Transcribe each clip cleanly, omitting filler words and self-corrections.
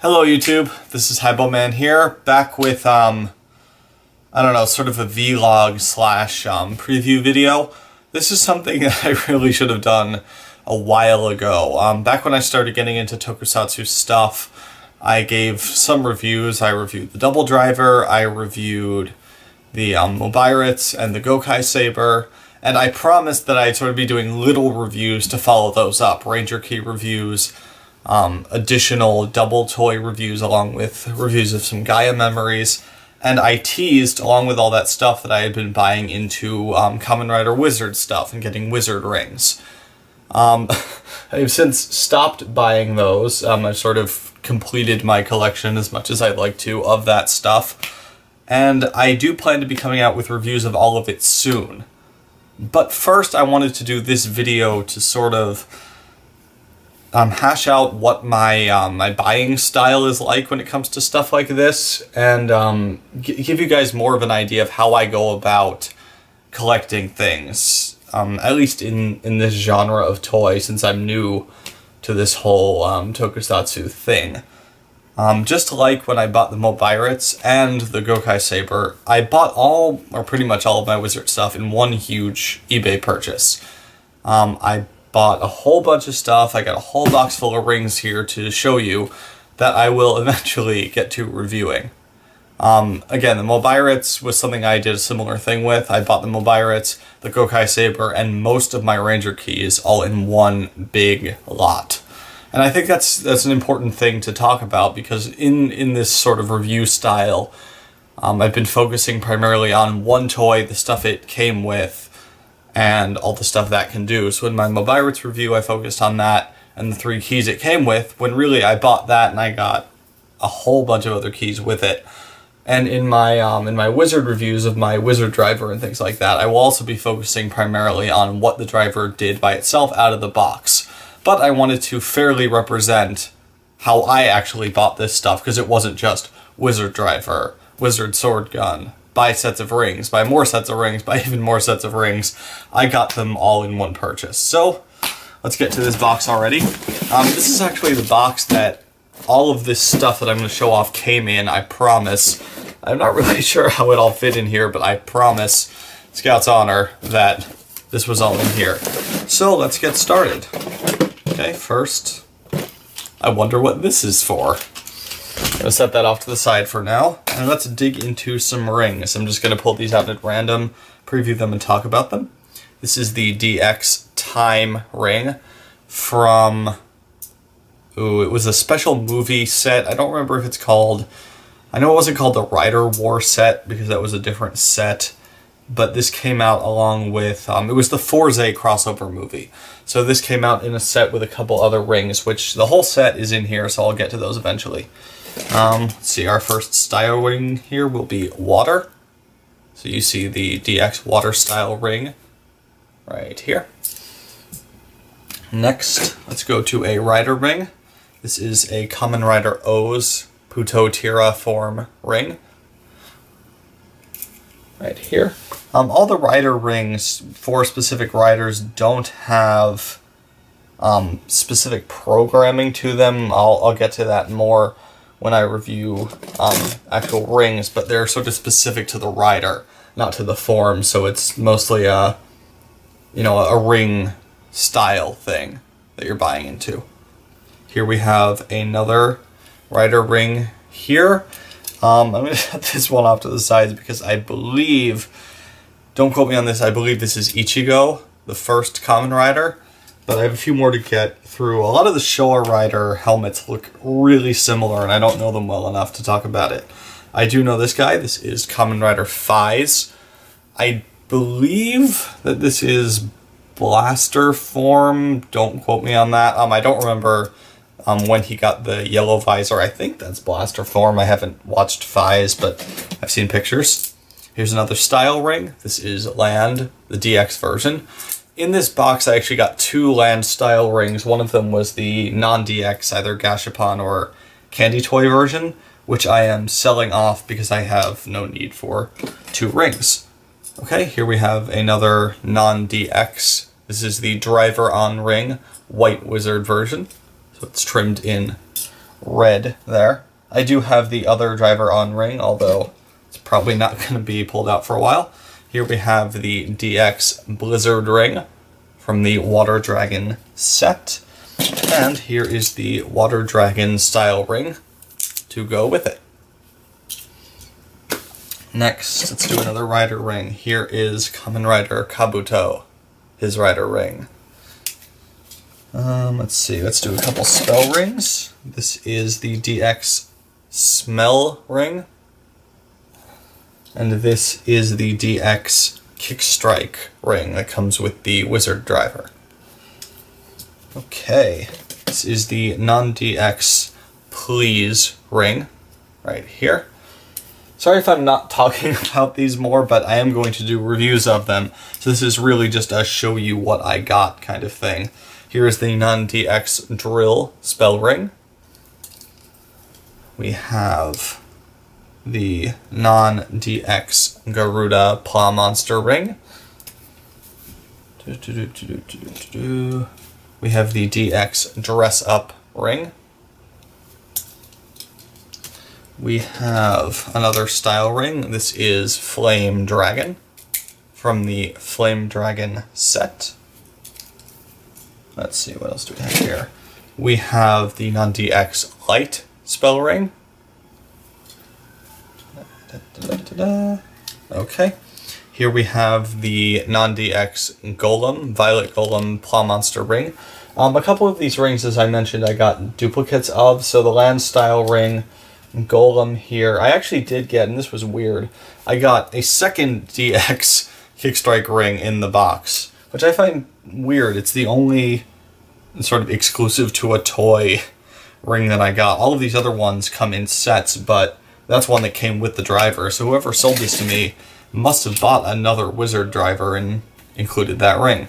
Hello YouTube, this is Highballman here, back with, I don't know, sort of a vlog slash preview video. This is something that I really should have done a while ago. Back when I started getting into tokusatsu stuff, I gave some reviews. I reviewed the Double Driver, I reviewed the Mobiritz and the Gokai Saber, and I promised that I'd sort of be doing little reviews to follow those up. Ranger Key reviews, additional double toy reviews along with reviews of some Gaia memories, and I teased along with all that stuff that I had been buying into Kamen Rider Wizard stuff and getting wizard rings. I've since stopped buying those. I've sort of completed my collection as much as I'd like to of that stuff, and I do plan to be coming out with reviews of all of it soon. But first I wanted to do this video to sort of hash out what my my buying style is like when it comes to stuff like this, and give you guys more of an idea of how I go about collecting things, at least in this genre of toy, since I'm new to this whole tokusatsu thing. Just like when I bought the Mobiritz and the Gokai Saber, I bought all, or pretty much all of my wizard stuff in one huge eBay purchase. I bought a whole bunch of stuff. I got a whole box full of rings here to show you that I will eventually get to reviewing. Again, the Mobiritz was something I did a similar thing with. I bought the Mobiritz, the Gokai Saber, and most of my Ranger keys all in one big lot. And I think that's an important thing to talk about, because in this sort of review style, I've been focusing primarily on one toy, the stuff it came with, and all the stuff that can do. So in my Mobiritz review, I focused on that and the 3 keys it came with, when really I bought that and I got a whole bunch of other keys with it. And in my wizard reviews of my wizard driver and things like that, I will also be focusing primarily on what the driver did by itself out of the box. But I wanted to fairly represent how I actually bought this stuff, because it wasn't just wizard driver, wizard sword gun, buy sets of rings, buy more sets of rings, buy even more sets of rings. I got them all in one purchase. So let's get to this box already. This is actually the box that all of this stuff that I'm going to show off came in, I promise. I'm not really sure how it all fit in here, but I promise, Scout's honor, that this was all in here. So let's get started. Okay, first, I wonder what this is for. I'm going to set that off to the side for now, and let's dig into some rings. I'm just going to pull these out at random, preview them, and talk about them. This is the DX Time ring from, ooh, it was a special movie set. I don't remember if it's called, I know it wasn't called the Rider War set, because that was a different set, but this came out along with, it was the Forze crossover movie. So this came out in a set with a couple other rings, which the whole set is in here, so I'll get to those eventually. Let's see, our first style ring here will be water. So you see the DX water style ring right here. Next, let's go to a rider ring. This is a Kamen Rider O's Puto Tira form ring. Right here. All the rider rings for specific riders don't have specific programming to them. I'll get to that more when I review actual rings, but they're sort of specific to the rider, not to the form, so it's mostly a, you know, a ring style thing that you're buying into. Here we have another rider ring here. I'm going to set this one off to the sides because I believe, don't quote me on this, I believe this is Ichigo, the first Kamen Rider, but I have a few more to get through. A lot of the Showa Rider helmets look really similar, and I don't know them well enough to talk about it. I do know this guy. This is Kamen Rider Faiz. I believe that this is blaster form. Don't quote me on that. I don't remember when he got the yellow visor. I think that's blaster form. I haven't watched Faiz, but I've seen pictures. Here's another style ring. This is Land, the DX version. In this box, I actually got 2 Land style rings. One of them was the non-DX, either Gashapon or Candy Toy version, which I am selling off because I have no need for 2 rings. Okay, here we have another non-DX. This is the Driver on ring, White Wizard version. So it's trimmed in red there. I do have the other driver on ring, although it's probably not going to be pulled out for a while. Here we have the DX Blizzard ring from the Water Dragon set. And here is the Water Dragon style ring to go with it. Next, let's do another rider ring. Here is Kamen Rider Kabuto, his rider ring. Let's see, let's do a couple spell rings. This is the DX Smell ring. And this is the DX Kick Strike ring that comes with the Wizard driver. Okay, this is the non-DX Please ring right here. Sorry if I'm not talking about these more, but I am going to do reviews of them. So this is really just a show you what I got kind of thing. Here is the non-DX Drill spell ring. We have the non-DX Garuda Paw Monster ring. We have the DX Dress Up ring. We have another style ring. This is Flame Dragon from the Flame Dragon set. Let's see, what else do we have here? We have the non-DX Light spell ring. Okay. Here we have the non-DX Golem, Violet Golem Paw Monster ring. A couple of these rings, as I mentioned, I got duplicates of. So the Land style ring, Golem here. I actually did get, and this was weird, I got a second DX Kickstrike ring in the box, which I find weird. It's the only sort of exclusive to a toy ring that I got. All of these other ones come in sets, but that's one that came with the driver. So whoever sold this to me must have bought another Wizard driver and included that ring.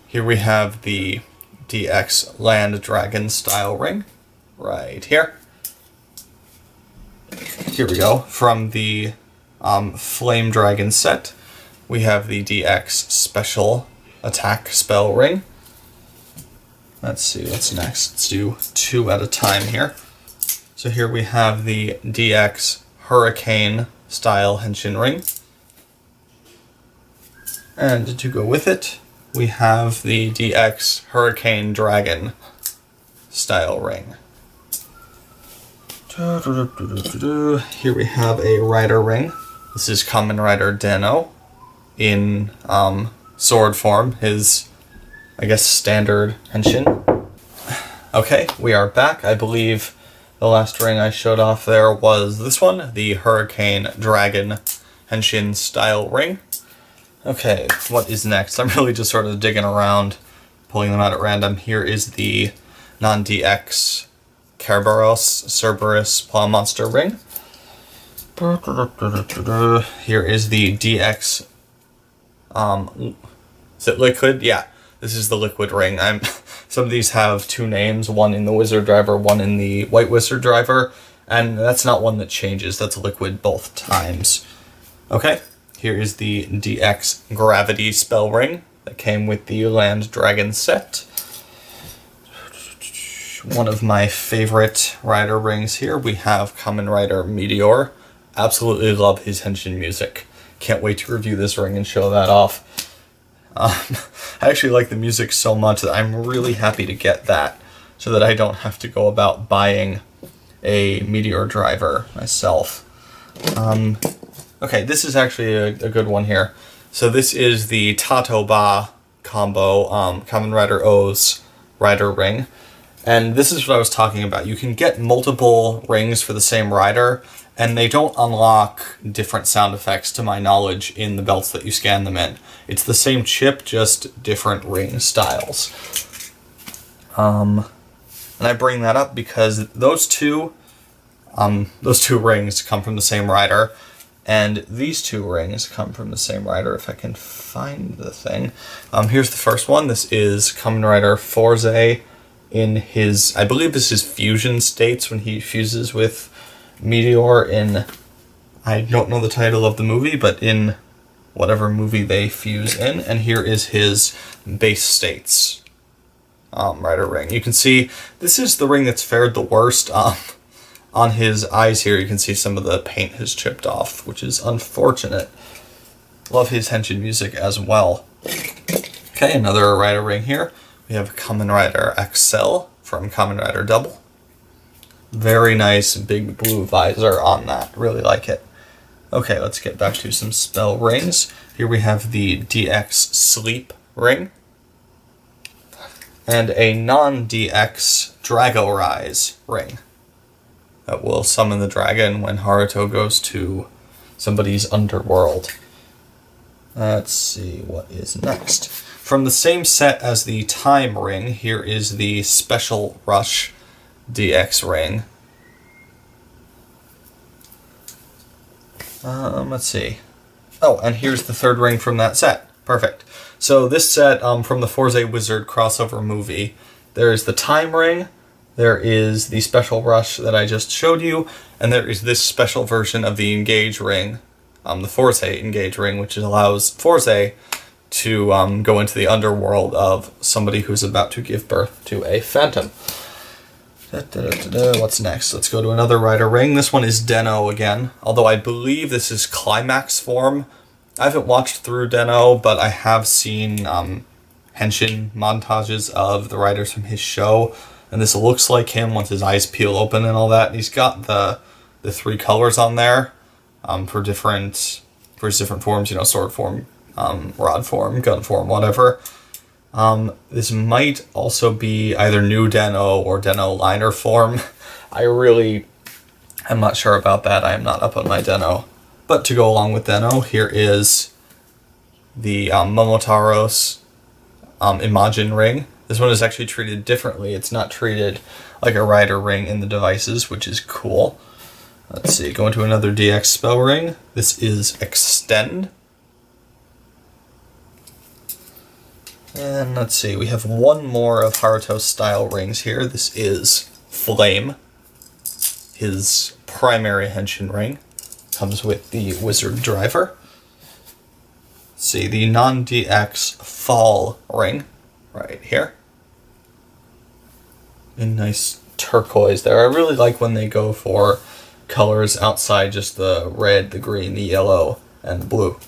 Here we have the DX Land Dragon style ring right here. Here we go. From the Flame Dragon set, we have the DX Special Attack spell ring. Let's see, what's next? Let's do two at a time here. So here we have the DX Hurricane style Henshin ring. And to go with it, we have the DX Hurricane Dragon style ring. Here we have a rider ring. This is Kamen Rider Deno in sword form, his, I guess, standard Henshin. Okay, we are back. I believe the last ring I showed off there was this one, the Hurricane Dragon Henshin style ring. Okay, what is next? I'm really just sort of digging around, pulling them out at random. Here is the non-DX Kerberos Cerberus Paw Monster ring. Here is the DX, is it Liquid? Yeah, this is the Liquid ring. Some of these have two names, one in the Wizard driver, one in the White Wizard driver, and that's not one that changes, that's Liquid both times. Okay, here is the DX Gravity spell ring that came with the Land Dragon set. One of my favorite rider rings here, we have Kamen Rider Meteor. Absolutely love his Henshin music. Can't wait to review this ring and show that off. I actually like the music so much that I'm really happy to get that, so that I don't have to go about buying a Meteor driver myself. Okay, this is actually a good one here. So this is the Tato-Ba combo, Kamen Rider O's rider ring. And this is what I was talking about. You can get multiple rings for the same rider, and they don't unlock different sound effects, to my knowledge, in the belts that you scan them in. It's the same chip, just different ring styles. And I bring that up because those two rings come from the same rider, and these two rings come from the same rider, if I can find the thing. Here's the first one. This is Kamen Rider Forze in his, I believe this is fusion states when he fuses with Meteor in, I don't know the title of the movie, but in whatever movie they fuse in. And here is his base states. Rider ring. You can see this is the ring that's fared the worst. On his eyes here, you can see some of the paint has chipped off, which is unfortunate. Love his Henshin music as well. Okay, another Rider ring here. We have Kamen Rider XL from Kamen Rider Double. Very nice big blue visor on that. Really like it. Okay, let's get back to some spell rings. Here we have the DX Sleep ring. And a non-DX Drago Rise ring. That will summon the dragon when Haruto goes to somebody's underworld. Let's see what is next. From the same set as the Time ring, here is the Special Rush DX ring. Let's see. Oh, and here's the third ring from that set. Perfect. So this set from the Forze Wizard crossover movie, there is the Time ring, there is the Special Rush that I just showed you, and there is this special version of the Engage ring, the Forze Engage ring, which allows Forze to go into the underworld of somebody who's about to give birth to a phantom. What's next? Let's go to another Rider ring. This one is Den-O again, although I believe this is Climax form. I haven't watched through Den-O, but I have seen Henshin montages of the riders from his show, and this looks like him once his eyes peel open and all that. And he's got the three colors on there for his different forms, you know, sword form, rod form, gun form, whatever. This might also be either new Den-O or Den-O liner form. I'm not sure about that. I am not up on my Den-O. But to go along with Den-O, here is the Momotaro's Imagine ring. This one is actually treated differently. It's not treated like a Rider ring in the devices, which is cool. Let's see, going to another DX spell ring. This is Extend. And let's see, we have one more of Haruto's style rings here. This is Flame, his primary Henshin ring. Comes with the Wizard Driver. Let's see, the non-DX Fall ring, right here. In nice turquoise there. I really like when they go for colors outside just the red, the green, the yellow, and the blue.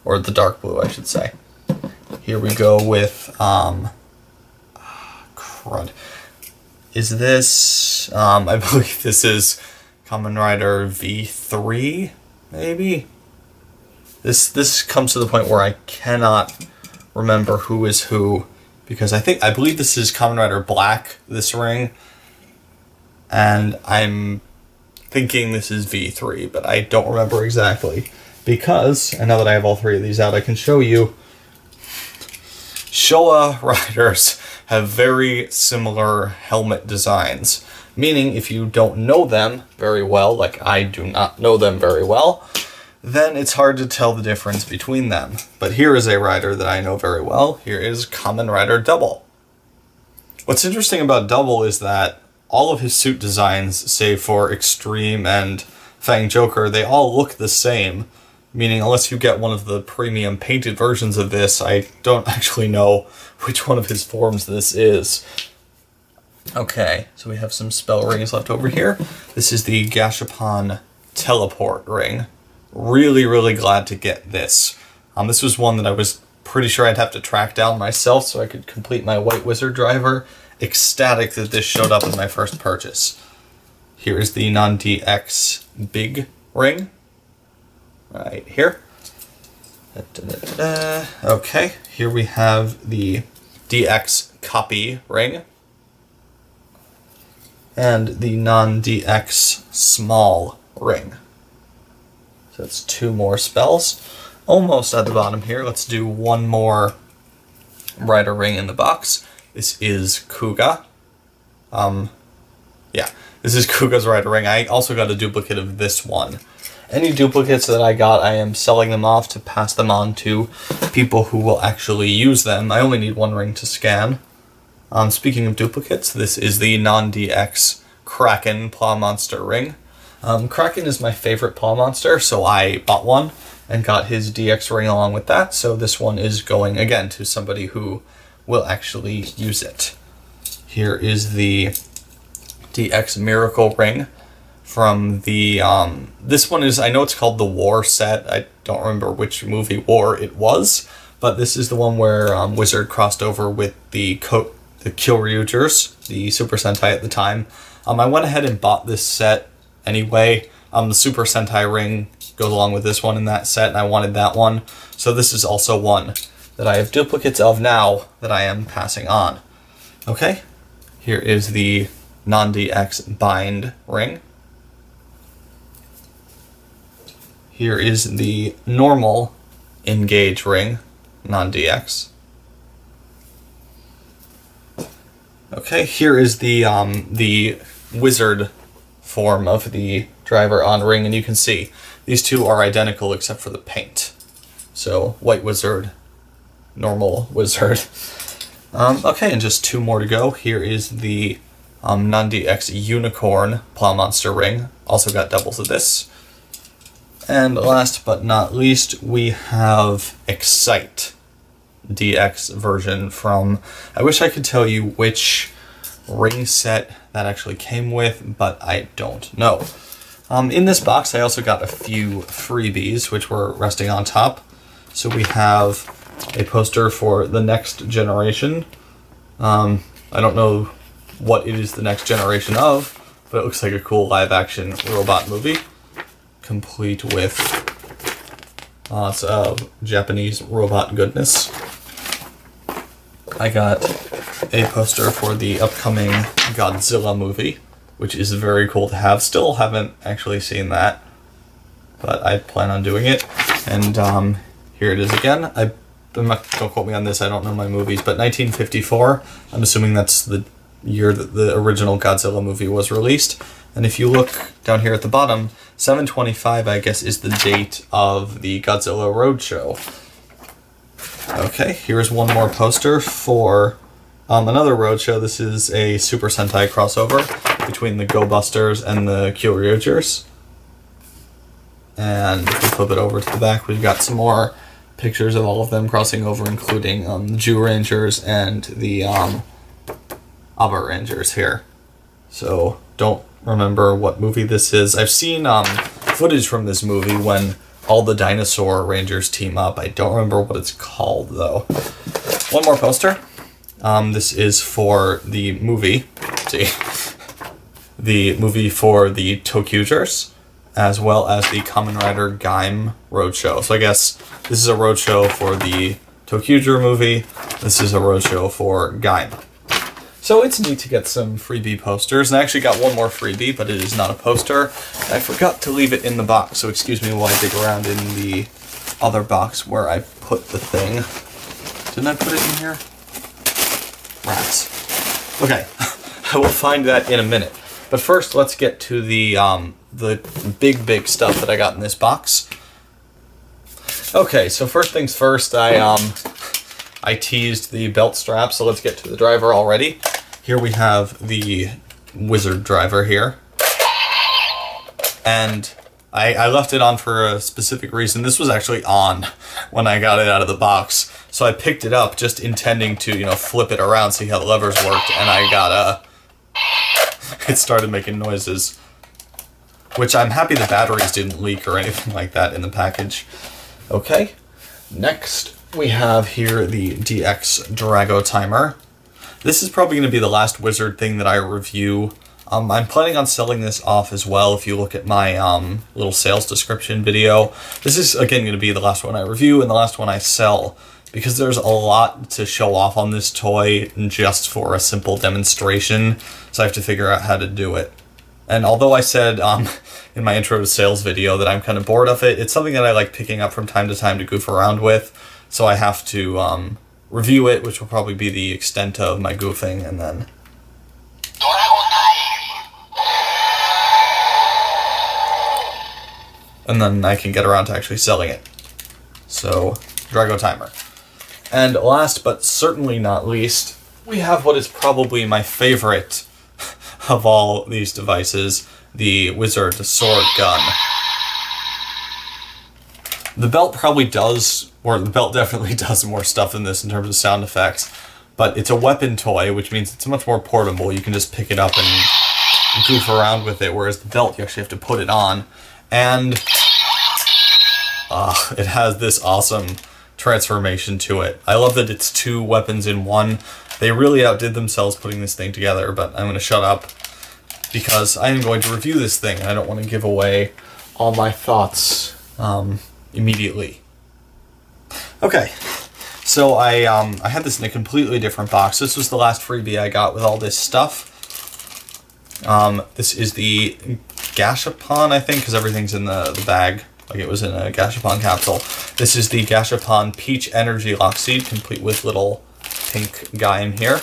Or the dark blue, I should say. Here we go with, crud. Is this, I believe this is Kamen Rider V3, maybe? This comes to the point where I cannot remember who is who, because I believe this is Kamen Rider Black, this ring, and I'm thinking this is V3, but I don't remember exactly, because, and now that I have all three of these out, I can show you, Showa riders have very similar helmet designs, meaning if you don't know them very well, like I do not know them very well, then it's hard to tell the difference between them. But here is a rider that I know very well. Here is Kamen Rider Double. What's interesting about Double is that all of his suit designs, save for Extreme and Fang Joker, they all look the same. Meaning, unless you get one of the premium painted versions of this, I don't actually know which one of his forms this is. Okay, so we have some spell rings left over here. This is the Gashapon Teleport ring. Really, really glad to get this. This was one that I was pretty sure I'd have to track down myself so I could complete my White Wizard Driver. Ecstatic that this showed up in my first purchase. Here is the non-DX Big ring. Right here. Okay, here we have the DX Copy ring. And the non-DX Small ring. So that's two more spells. Almost at the bottom here. Let's do one more Rider ring in the box. This is Kuga. Yeah, this is Kuga's Rider ring. I also got a duplicate of this one. Any duplicates that I got, I am selling them off to pass them on to people who will actually use them. I only need one ring to scan. Speaking of duplicates, this is the non-DX Kraken Paw Monster ring. Kraken is my favorite Paw Monster, so I bought one and got his DX ring along with that, so this one is going, again, to somebody who will actually use it. Here is the DX Miracle Ring from the, this one is, I know it's called the War set. I don't remember which movie War it was, but this is the one where Wizard crossed over with the Kyoryugers, the Super Sentai at the time. I went ahead and bought this set anyway. The Super Sentai ring goes along with this one in that set, and I wanted that one. So this is also one that I have duplicates of now that I am passing on. Okay, here is the non-DX bind ring. Here is the normal engage ring, non-DX. Okay, here is the Wizard form of the driver on ring, and you can see these two are identical except for the paint. So white Wizard, normal Wizard. Okay, and just two more to go. Here is the non-DX Unicorn Plow Monster ring. Also got doubles of this. And last but not least, we have Excite DX version from, I wish I could tell you which ring set that actually came with, but I don't know. In this box, I also got a few freebies, which were resting on top. So we have a poster for the next generation. I don't know what it is the next generation of, but it looks like a cool live-action robot movie, complete with lots of Japanese robot goodness. I got a poster for the upcoming Godzilla movie, which is very cool to have. Still haven't actually seen that, but I plan on doing it. And here it is again. Don't quote me on this, I don't know my movies, but 1954, I'm assuming that's the year that the original Godzilla movie was released. And if you look down here at the bottom, 7/25, I guess, is the date of the Godzilla Roadshow. Okay, here's one more poster for another Roadshow. This is a Super Sentai crossover between the Go Busters and the Kyoryugers. And if we flip it over to the back, we've got some more pictures of all of them crossing over, including the Jew Rangers and the Abba Rangers here. So, don't remember what movie this is. I've seen footage from this movie when all the dinosaur rangers team up. I don't remember what it's called, though. One more poster. This is for the movie. Let's see. The movie for the Tokyugers, as well as the Kamen Rider Gaim Roadshow. So I guess this is a roadshow for the Tokyuger movie. This is a roadshow for Gaim. So it's neat to get some freebie posters, and I actually got one more freebie, but it is not a poster. I forgot to leave it in the box, so excuse me while I dig around in the other box where I put the thing. Didn't I put it in here? Rats. Okay, I will find that in a minute. But first, let's get to the big stuff that I got in this box. Okay, so first things first, I teased the belt strap, so let's get to the driver already. Here we have the Wizard driver here. And I left it on for a specific reason. This was actually on when I got it out of the box. So I picked it up just intending to, you know, flip it around, see how the levers worked, and I got it started making noises. Which I'm happy the batteries didn't leak or anything like that in the package. Okay, next we have here the DX Drago Timer. This is probably going to be the last Wizard thing that I review. I'm planning on selling this off as well if you look at my little sales description video. This is, again, going to be the last one I review and the last one I sell, because there's a lot to show off on this toy just for a simple demonstration, so I have to figure out how to do it. And although I said in my intro to sales video that I'm kind of bored of it, it's something that I like picking up from time to time to goof around with, so I have to review it, which will probably be the extent of my goofing, and then... and then I can get around to actually selling it. So, Drago Timer. And last but certainly not least, we have what is probably my favorite of all these devices, the Wizard Sword Gun. The belt probably does, or the belt definitely does more stuff than this in terms of sound effects, but it's a weapon toy, which means it's much more portable. You can just pick it up and goof around with it, whereas the belt, you actually have to put it on. And it has this awesome transformation to it. I love that it's 2 weapons in one. They really outdid themselves putting this thing together, but I'm going to shut up because I am going to review this thing, and I don't want to give away all my thoughts immediately. Okay, so I had this in a completely different box. This was the last freebie I got with all this stuff. This is the Gashapon, I think, because everything's in the bag, like it was in a Gashapon capsule. This is the Gashapon Peach Energy Lock Seed, complete with little pink guy in here.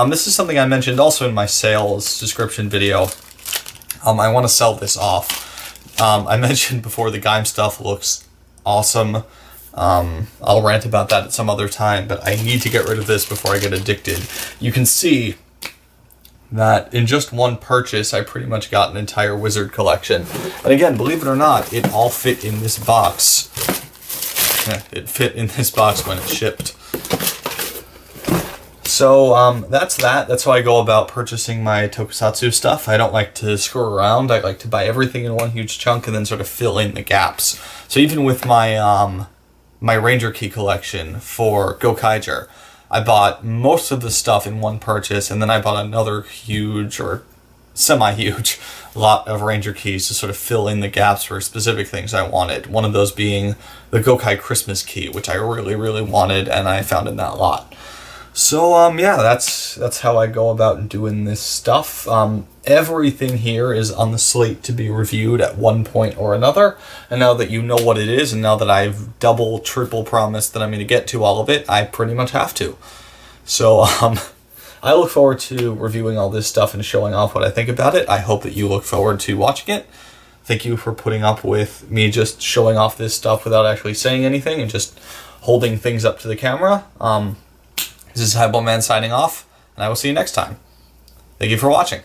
This is something I mentioned also in my sales description video. I want to sell this off. I mentioned before the Gaim stuff looks awesome. I'll rant about that at some other time, but I need to get rid of this before I get addicted. You can see that in just one purchase, I pretty much got an entire wizard collection. And again, believe it or not, it all fit in this box. It fit in this box when it shipped. So that's that. That's how I go about purchasing my tokusatsu stuff. I don't like to screw around. I like to buy everything in one huge chunk and then sort of fill in the gaps. So even with my my Ranger Key collection for Gokaiger, I bought most of the stuff in one purchase, and then I bought another huge or semi-huge lot of Ranger Keys to sort of fill in the gaps for specific things I wanted. One of those being the Gokai Christmas Key, which I really, really wanted, and I found in that lot. So, yeah, that's how I go about doing this stuff. Everything here is on the slate to be reviewed at one point or another, and now that you know what it is, and now that I've double, triple promised that I'm going to get to all of it, I pretty much have to. So, I look forward to reviewing all this stuff and showing off what I think about it. I hope that you look forward to watching it. Thank you for putting up with me just showing off this stuff without actually saying anything and just holding things up to the camera. This is Highball Man signing off, and I will see you next time. Thank you for watching.